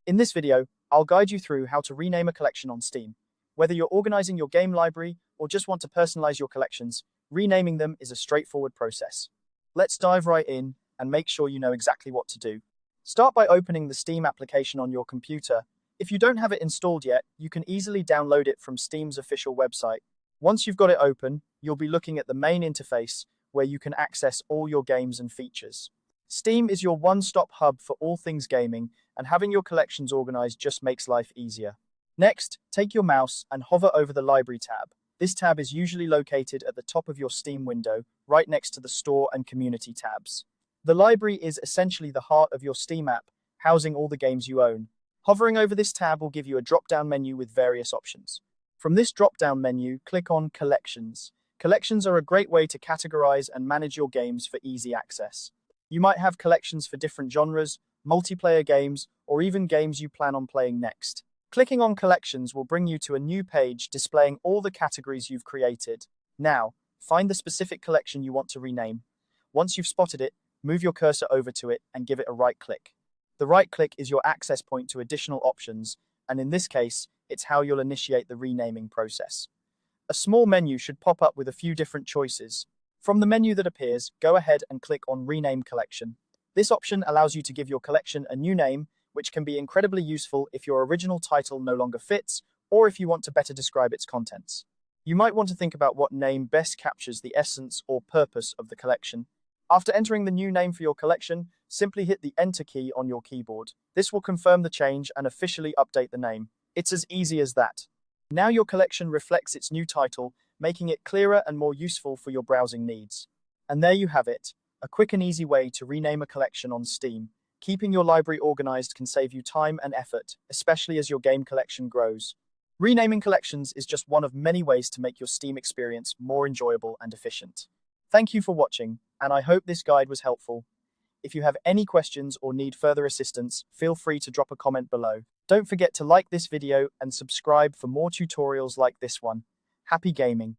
In this video, I'll guide you through how to rename a collection on Steam. Whether you're organizing your game library or just want to personalize your collections, renaming them is a straightforward process. Let's dive right in and make sure you know exactly what to do. Start by opening the Steam application on your computer. If you don't have it installed yet, you can easily download it from Steam's official website. Once you've got it open, you'll be looking at the main interface where you can access all your games and features. Steam is your one-stop hub for all things gaming, and having your collections organized just makes life easier. Next, take your mouse and hover over the Library tab. This tab is usually located at the top of your Steam window, right next to the Store and Community tabs. The library is essentially the heart of your Steam app, housing all the games you own. Hovering over this tab will give you a drop-down menu with various options. From this drop-down menu, click on Collections. Collections are a great way to categorize and manage your games for easy access. You might have collections for different genres, multiplayer games, or even games you plan on playing next. Clicking on Collections will bring you to a new page displaying all the categories you've created. Now, find the specific collection you want to rename. Once you've spotted it, move your cursor over to it and give it a right click. The right click is your access point to additional options, and in this case, it's how you'll initiate the renaming process. A small menu should pop up with a few different choices. From the menu that appears, go ahead and click on Rename Collection. This option allows you to give your collection a new name, which can be incredibly useful if your original title no longer fits, or if you want to better describe its contents. You might want to think about what name best captures the essence or purpose of the collection. After entering the new name for your collection, simply hit the Enter key on your keyboard. This will confirm the change and officially update the name. It's as easy as that. Now your collection reflects its new title, making it clearer and more useful for your browsing needs. And there you have it, a quick and easy way to rename a collection on Steam. Keeping your library organized can save you time and effort, especially as your game collection grows. Renaming collections is just one of many ways to make your Steam experience more enjoyable and efficient. Thank you for watching, and I hope this guide was helpful. If you have any questions or need further assistance, feel free to drop a comment below. Don't forget to like this video and subscribe for more tutorials like this one. Happy gaming!